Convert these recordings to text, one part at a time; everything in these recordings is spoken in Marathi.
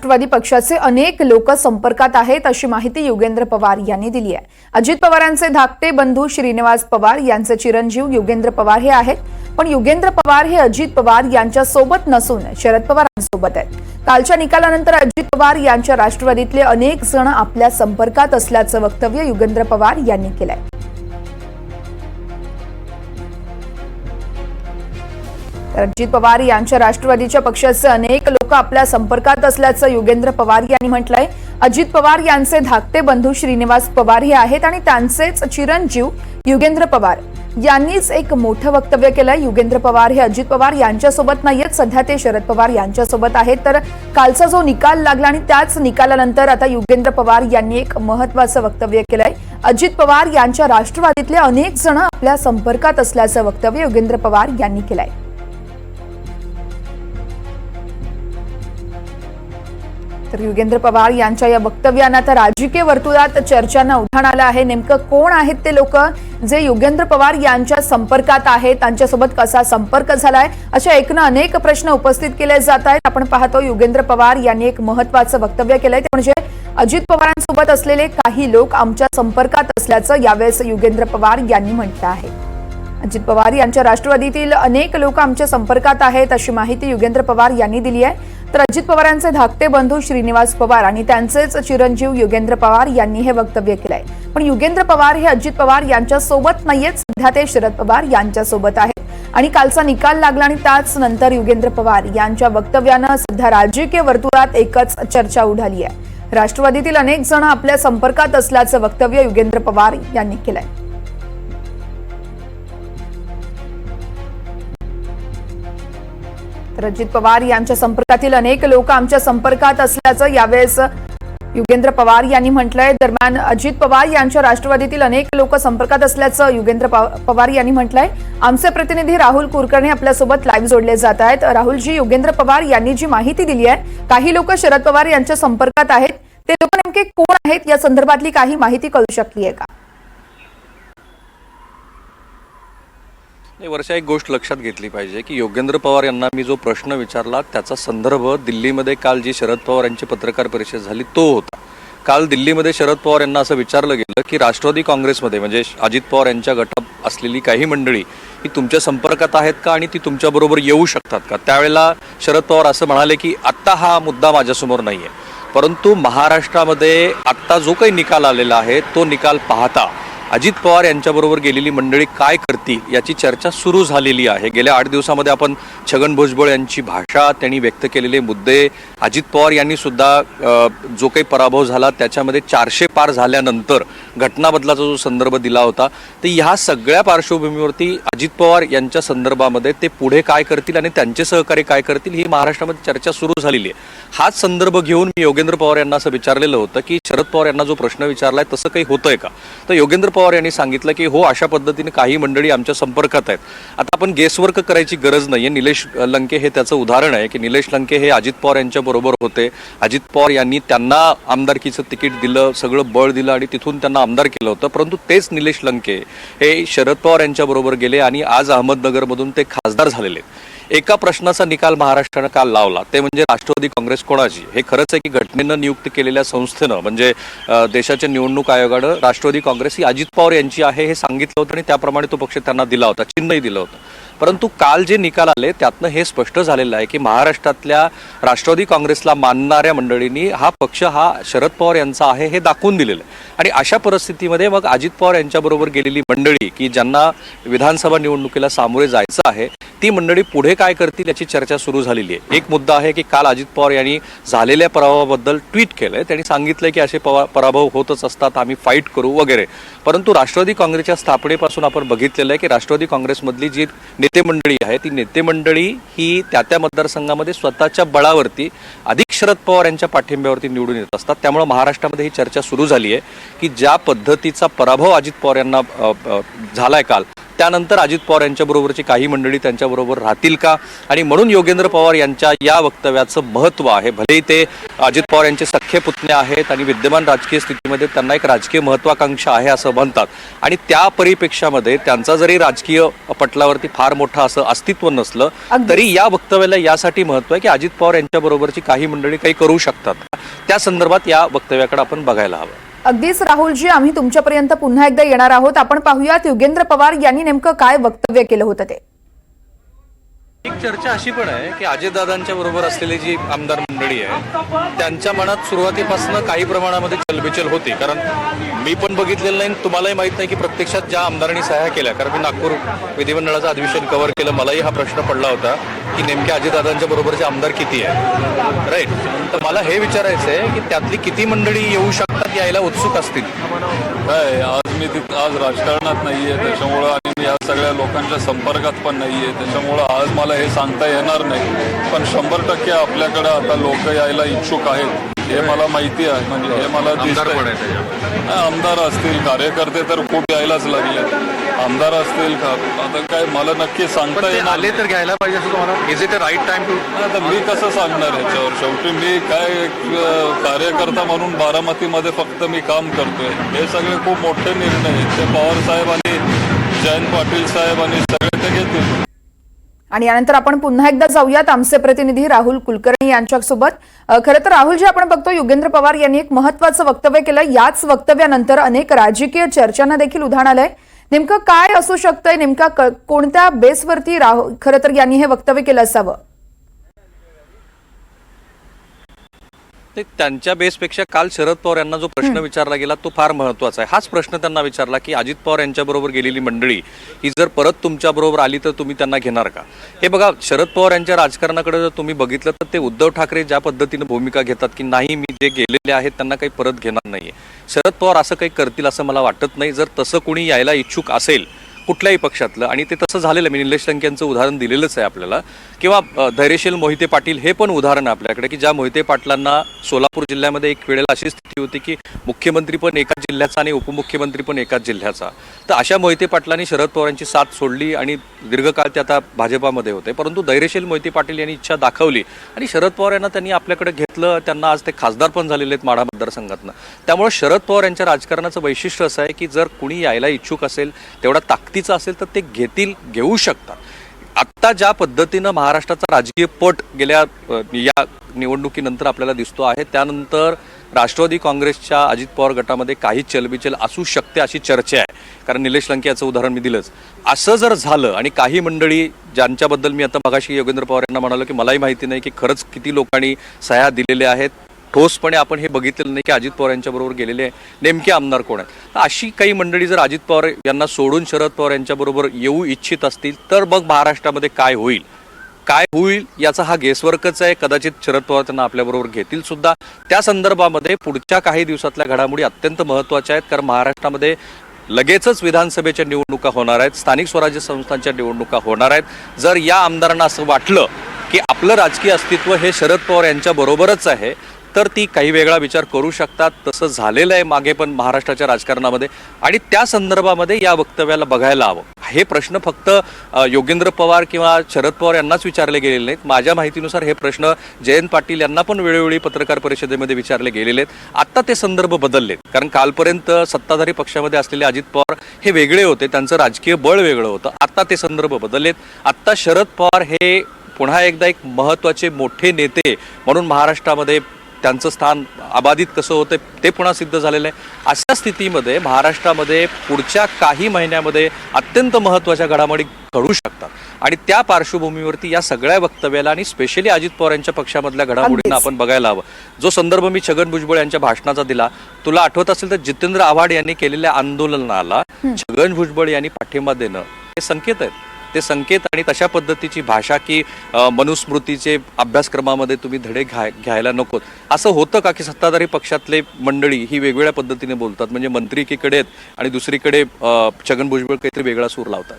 राष्ट्रवादी पक्षाचे अनेक लोक संपर्कात आहेत अशी माहिती योगेंद्र पवार यांनी दिली आहे। अजित पवारांचे धाकटे बंधू श्रीनिवास पवार यांचे चिरंजीव योगेंद्र पवार हे आहेत, पण योगेंद्र पवार हे अजित पवार यांच्या सोबत नसून शरद पवारांसोबत आहेत। कालच्या निकालानंतर अजित पवार यांच्या राष्ट्रवादीतले अनेक जण आपल्या संपर्कात असल्याचं वक्तव्य योगेंद्र पवार यांनी केलंय। अजित पवार यांच्या राष्ट्रवादीच्या पक्षाचे अनेक लोक आपल्या संपर्कात असल्याचं योगेंद्र पवार यांनी म्हटलंय। अजित पवार यांचे धाकटे बंधू श्रीनिवास पवार हे आहेत आणि त्यांचेच चिरंजीव योगेंद्र पवार यांनीच एक मोठं वक्तव्य केलंय। योगेंद्र पवार हे अजित पवार यांच्यासोबत नाहीयेत, सध्या ते शरद पवार यांच्यासोबत आहेत। तर कालचा जो निकाल लागला आणि त्याच निकालानंतर आता योगेंद्र पवार यांनी एक महत्त्वाचं वक्तव्य केलंय। अजित पवार यांच्या राष्ट्रवादीतले अनेक जण आपल्या संपर्कात असल्याचं वक्तव्य योगेंद्र पवार यांनी केलंय। तर योगेंद्र पवार यांच्या या वक्तव्यानं आता राजकीय वर्तुळात चर्चांना उधाण आलं आहे। नेमकं कोण आहेत ते लोक जे योगेंद्र पवार यांच्या संपर्कात आहेत, त्यांच्यासोबत कसा संपर्क झालाय, अशा एकूण अनेक प्रश्न उपस्थित केले जात आहेत। आपण पाहतो योगेंद्र पवार यांनी एक महत्त्वाचं वक्तव्य केलंय, ते म्हणजे अजित पवारांसोबत असलेले काही लोक आमच्या संपर्कात असल्याचं यावेळेस योगेंद्र पवार यांनी म्हटलं आहे। अजित पवार यांच्या राष्ट्रवादीतील अनेक लोक आमच्या संपर्कात आहेत अशी माहिती योगेंद्र पवार यांनी दिली आहे। तर अजित पवारांचे धाकटे बंधू श्रीनिवास पवार आणि त्यांचेच चिरंजीव योगेंद्र पवार यांनी हे वक्तव्य केलंय। पण योगेंद्र पवार हे अजित पवार यांच्या सोबत नाहीयेत, सध्या ते शरद पवार यांच्या सोबत आहेत। आणि कालचा निकाल लागला आणि त्याच नंतर योगेंद्र पवार यांच्या वक्तव्यानं सध्या राजकीय वर्तुळात एकच चर्चा उडाली आहे। राष्ट्रवादीतील अनेक जण आपल्या संपर्कात असल्याचं वक्तव्य योगेंद्र पवार यांनी केलंय। अजित पवार यांच्या संपर्कातील अनेक लोक आमच्या संपर्कात असल्याचं यावेळेस योगेंद्र पवार यांनी म्हटलंय। दरम्यान अजित पवार यांच्या राष्ट्रवादीतील अनेक लोक संपर्कात असल्याचं योगेंद्र पवार यांनी म्हटलंय। आमचे प्रतिनिधी राहुल कुलकर्णी आपल्यासोबत लाईव्ह जोडले जात आहेत। राहुलजी, योगेंद्र पवार यांनी जी माहिती दिली आहे, काही लोक शरद पवार यांच्या संपर्कात आहेत, ते लोक नेमके कोण आहेत या संदर्भातली काही माहिती कळू शकली आहे का? वर्षा, एक गोष्ट लक्षात घेतली पाहिजे की योगेंद्र पवार यांना मी जो प्रश्न विचारला त्याचा संदर्भ दिल्लीमध्ये काल जी शरद पवार यांची पत्रकार परिषद झाली तो होता। काल दिल्लीमध्ये शरद पवार यांना असं विचारलं गेलं की राष्ट्रवादी काँग्रेसमध्ये म्हणजे अजित पवार यांच्या गटात असलेली काही मंडळी ही तुमच्या संपर्कात आहेत का आणि ती तुमच्याबरोबर येऊ शकतात का। त्यावेळेला शरद पवार असं म्हणाले की आत्ता हा मुद्दा माझ्यासमोर नाही आहे, परंतु महाराष्ट्रामध्ये आत्ता जो काही निकाल आलेला आहे तो निकाल पाहता अजित पवार यांच्याबरोबर गेलेली मंडळी काय करतील याची चर्चा सुरू झालेली आहे। गेल्या 8 दिवसामध्ये आपण छगन भुजबळ यांची भाषा, त्यांनी व्यक्त केलेले मुद्दे, अजित पवार यांनी सुद्धा जो काही पराभव झाला त्याच्यामध्ये 400 पार झाल्यानंतर घटनाबदलाचा जो संदर्भ दिला होता, तर ह्या सगळ्या पार्श्वभूमीवरती अजित पवार यांच्या संदर्भामध्ये ते पुढे काय करतील आणि त्यांचे सहकारी काय करतील ही महाराष्ट्रामध्ये चर्चा सुरू झालेली आहे। हाच संदर्भ घेऊन मी योगेंद्र पवार यांना असं विचारलेलं होतं की शरद पवार यांना जो प्रश्न विचारलाय तसं काही होतंय का। तर योगेंद्र पवार यांनी सांगितलं की हो, अशा पद्धतीने काही मंडळी आमच्या संपर्कात आहेत। आता आपण गेसवर्क करायची गरज नाहीये। निलेश लंके हे त्याचं उदाहरण आहे की निलेश लंके हे अजित पवार यांच्या बरोबर होते। अजित पवार यांनी त्यांना आमदारकीचं तिकीट दिलं, सगळं बळ दिलं आणि तिथून त्यांना आमदार केलं होतं, परंतु तेच निलेश लंके हे शरद पवार यांच्या बरोबर गेले आणि आज अहमदनगरमधून ते खासदार झालेले। एका प्रश्नाचा निकाल महाराष्ट्रानं काल लावला, ते म्हणजे राष्ट्रवादी काँग्रेस कोणाची। हे खरंच आहे की घटनेनं नियुक्त केलेल्या संस्थेनं म्हणजे देशाच्या निवडणूक आयोगानं राष्ट्रवादी काँग्रेस ही अजित पवार यांची आहे हे सांगितलं होतं आणि त्याप्रमाणे तो पक्ष त्यांना दिला होता, चिन्हही दिलं होतं। परंतु काल जे निकाल आले त्यातनं हे स्पष्ट झालेलं आहे की महाराष्ट्रातल्या राष्ट्रवादी काँग्रेसला मानणाऱ्या मंडळींनी हा पक्ष हा शरद पवार यांचा आहे हे दाखवून दिलेलं आहे। आणि अशा परिस्थितीमध्ये मग अजित पवार यांच्याबरोबर गेलेली मंडळी की ज्यांना विधानसभा निवडणुकीला सामोरे जायचं आहे, ती मंडळी पुढे काय करतील याची चर्चा सुरू झालेली आहे। एक मुद्दा आहे की काल अजित पवार यांनी झालेल्या पराभवाबद्दल ट्विट केलंय। त्यांनी सांगितलंय की असे पराभव होतच असतात, आम्ही फाईट करू वगैरे। परंतु राष्ट्रवादी काँग्रेसच्या स्थापनेपासून आपण बघितलेलं आहे की राष्ट्रवादी काँग्रेसमधली जी नेते मंडळी आहे ती नेते मंडळी ही त्या मतदारसंघामध्ये स्वतःच्या बळावरती अधिक शरद पवार यांच्या पाठिंब्यावरती निवडून येत असतात। त्यामुळे महाराष्ट्रामध्ये ही चर्चा सुरू झाली आहे की ज्या पद्धतीचा पराभव अजित पवार यांना झालाय काल, त्यानंतर अजित पवार यांच्याबरोबरची काही मंडळी त्यांच्याबरोबर राहतील का, आणि म्हणून योगेंद्र पवार यांच्या या वक्तव्याचं महत्त्व आहे. भलेही ते अजित पवार यांचे सख्खे पुतणे आहेत आणि विद्यमान राजकीय स्थितीमध्ये त्यांना एक राजकीय महत्त्वाकांक्षा आहे असं म्हणतात, आणि त्या परिप्रेक्षामध्ये त्यांचा जरी राजकीय पटलावरती फार मोठं असं अस्तित्व नसलं तरी या वक्तव्याला यासाठी महत्त्व आहे की अजित पवार यांच्याबरोबरची काही मंडळी काही करू शकतात, त्या संदर्भात या वक्तव्याकडे आपण बघायला हवं. अगदीच राहुलजी, आम्ही तुमच्यापर्यंत पुन्हा एकदा येणार आहोत. आपण पाहूयात योगेंद्र पवार यांनी नेमकं काय वक्तव्य केलं होतं ते. एक चर्चा अशी पण आहे की अजितदादांच्या बरोबर असलेली जी आमदार मंडळी आहे त्यांच्या मनात सुरुवातीपासून काही प्रमाणामध्ये चलबिचल होती, कारण मी पण बघितलेलं नाही, तुम्हालाही माहित नाही की प्रत्यक्षात ज्या आमदारांनी सह्या केल्या, कारण मी नागपूर विधिमंडळाचं अधिवेशन कव्हर केलं, मलाही हा प्रश्न पडला होता की नेमक्या अजितदादांच्या बरोबरचे आमदार किती आहे, राईट. तर मला हे विचारायचं आहे की त्यातली किती मंडळी येऊ शकतात, यायला उत्सुक असतील. काय आज मी आज राजकारणात नाहीये, त्याच्यामुळं आणि मी या सगळ्या लोकांच्या संपर्कात पण नाहीये, त्याच्यामुळं आज मला हे सांगता येणार नाही. पण 100% आपल्याकडे आता लोक यायला इच्छुक आहेत हे मला माहिती आहे. म्हणजे हे मला दिसतंय. आमदार असतील, कार्यकर्ते तर खूप यायलाच लागले, आमदार असतील का, आता काय मला नक्की सांगता येणार. आले तर घ्यायला पाहिजे असं तुम्हाला, is it a right time to. आता मी कसं सांगणार ह्याच्यावर, शेवटी मी काय कार्यकर्ता म्हणून बारामतीमध्ये फक्त मी काम करतोय. हे सगळे खूप मोठे निर्णय आहेत, ते पवार साहेब आणि जयंत पाटील साहेब आणि सगळे ते घेतील. आणि यानंतर आपण पुन्हा एकदा जाऊयात आमचे प्रतिनिधी राहुल कुलकर्णी यांच्यासोबत. खरं तर राहुलजी, आपण बघतो योगेंद्र पवार यांनी एक महत्त्वाचं वक्तव्य केलं. याच वक्तव्यानंतर अनेक राजकीय चर्चांना देखील उधाण आलंय. नेमकं काय असू शकतंय, नेमका कोणत्या बेसवरती खरं तर यांनी हे वक्तव्य केलं असावं? ते त्यांच्या बेसपेक्षा काल शरद पवार यांना जो प्रश्न विचारला गेला तो फार महत्वाचा आहे. हाच प्रश्न त्यांना विचारला की अजित पवार यांच्याबरोबर गेलेली मंडळी ही जर परत तुमच्याबरोबर आली तर तुम्ही त्यांना घेणार का. हे बघा, शरद पवार यांच्या राजकारणाकडे जर तुम्ही बघितलं तर ते उद्धव ठाकरे ज्या पद्धतीने भूमिका घेतात की नाही, मी जे गेलेले आहेत त्यांना काही परत घेणार नाहीये, शरद पवार असं काही करतील असं मला वाटत नाही. जर तसं कोणी यायला इच्छुक असेल कुठल्याही पक्षातलं, आणि ते तसं झालेलं आहे, मी निलेश लंके यांचं उदाहरण दिलेलंच आहे आपल्याला, किंवा धैर्यशील मोहिते पाटील हे पण उदाहरण आहे आपल्याकडे की ज्या मोहिते पाटलांना सोलापूर जिल्ह्यामध्ये एक वेळेला अशी स्थिती होती की मुख्यमंत्री पण एकाच जिल्ह्याचा आणि उपमुख्यमंत्री पण एकाच जिल्ह्याचा. तर अशा मोहिते पाटलांनी शरद पवारांची साथ सोडली आणि दीर्घकाळ ते आता भाजपामध्ये होते, परंतु धैर्यशील मोहिते पाटील यांनी इच्छा दाखवली आणि शरद पवार यांना त्यांनी आपल्याकडे घेतलं. त्यांना आज ते खासदार पण झालेले आहेत माढा मतदारसंघातनं. त्यामुळे शरद पवार यांच्या राजकारणाचं वैशिष्ट्य असं आहे की जर कुणी यायला इच्छुक असेल, तेवढा ताकदीचा असेल तर ते घेऊ शकतात. आत्ता ज्या पद्धतीनं महाराष्ट्राचा राजकीय पट गेल्या या निवडणुकीनंतर आपल्याला दिसतो आहे, त्यानंतर राष्ट्रवादी काँग्रेसच्या अजित पवार गटामध्ये काही चलबिचल असू शकते अशी चर्चा आहे. कारण निलेश लंके याचं उदाहरण मी दिलंच. असं जर झालं आणि काही मंडळी ज्यांच्याबद्दल मी आता मगाशी योगेंद्र पवार यांना म्हणालो की मलाही माहिती नाही की खरंच किती लोकांनी सह्या दिलेल्या आहेत, ठोसपणे आपण हे बघितलेलं नाही की अजित पवार यांच्याबरोबर गेलेले नेमके आमदार कोण आहेत. तर अशी काही मंडळी जर अजित पवार यांना सोडून शरद पवार यांच्याबरोबर येऊ इच्छित असतील तर मग महाराष्ट्रामध्ये काय होईल याचा हा गेसवर्कच आहे. कदाचित शरद पवार त्यांना आपल्याबरोबर घेतील सुद्धा. त्या संदर्भामध्ये पुढच्या काही दिवसातल्या घडामोडी अत्यंत महत्त्वाच्या आहेत, कारण महाराष्ट्रामध्ये लगेचच विधानसभेच्या निवडणुका होणार आहेत, स्थानिक स्वराज्य संस्थांच्या निवडणुका होणार आहेत. जर या आमदारांना असं वाटलं की आपलं राजकीय अस्तित्व हे शरद पवार यांच्या बरोबरच आहे तर ती काही वेगळा विचार करू शकतात. तसं झालेलं आहे मागे पण महाराष्ट्राच्या राजकारणामध्ये, आणि त्या संदर्भामध्ये या वक्तव्याला बघायला हवं. हे प्रश्न फक्त योगेंद्र पवार किंवा शरद पवार यांनाच विचारले गेलेले नाहीत. माझ्या माहितीनुसार हे प्रश्न जयंत पाटील यांना पण वेळोवेळी पत्रकार परिषदेमध्ये विचारले गेलेले आहेत. आत्ता ते संदर्भ बदललेत, कारण कालपर्यंत सत्ताधारी पक्षामध्ये असलेले अजित पवार हे वेगळे होते, त्यांचं राजकीय बळ वेगळं होतं. आत्ता ते संदर्भ बदललेत. आत्ता शरद पवार हे पुन्हा एकदा एक महत्त्वाचे मोठे नेते म्हणून महाराष्ट्रामध्ये त्यांचं स्थान अबाधित कसं होतं ते पुन्हा सिद्ध झालेलं आहे. अशा स्थितीमध्ये महाराष्ट्रामध्ये पुढच्या काही महिन्यामध्ये अत्यंत महत्त्वाच्या घडामोडी घडू शकतात, आणि त्या पार्श्वभूमीवरती या सगळ्या वक्तव्याला आणि स्पेशली अजित पवार यांच्या पक्षामधल्या घडामोडींना आपण बघायला हवं. जो संदर्भ मी छगन भुजबळ यांच्या भाषणाचा दिला, तुला आठवत असेल तर जितेंद्र आव्हाड यांनी केलेल्या आंदोलनाला छगन भुजबळ यांनी पाठिंबा देणं हे संकेत आहेत. ते संकेत आणि तशा पद्धतीची भाषा की मनुस्मृतीचे अभ्यासक्रमामध्ये तुम्ही धडे घ्यायला नकोत, असं होतं का की सत्ताधारी पक्षातले मंडळी ही वेगवेगळ्या पद्धतीने बोलतात, म्हणजे मंत्री एकीकडे आहेत आणि दुसरीकडे छगन भुजबळ काहीतरी वेगळा सूर लावतात.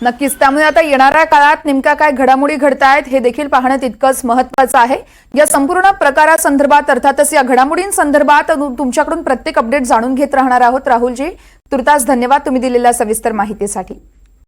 नक्कीच. त्यामुळे आता येणाऱ्या काळात नेमक्या काय घडामोडी घडतायत हे देखील पाहणं तितकंच महत्त्वाचं आहे. या संपूर्ण प्रकारासंदर्भात, अर्थातच या घडामोडींसंदर्भात तुमच्याकडून प्रत्येक अपडेट जाणून घेत राहणार आहोत राहुलजी. तुर्तास धन्यवाद तुम्ही दिलेल्या सविस्तर माहितीसाठी.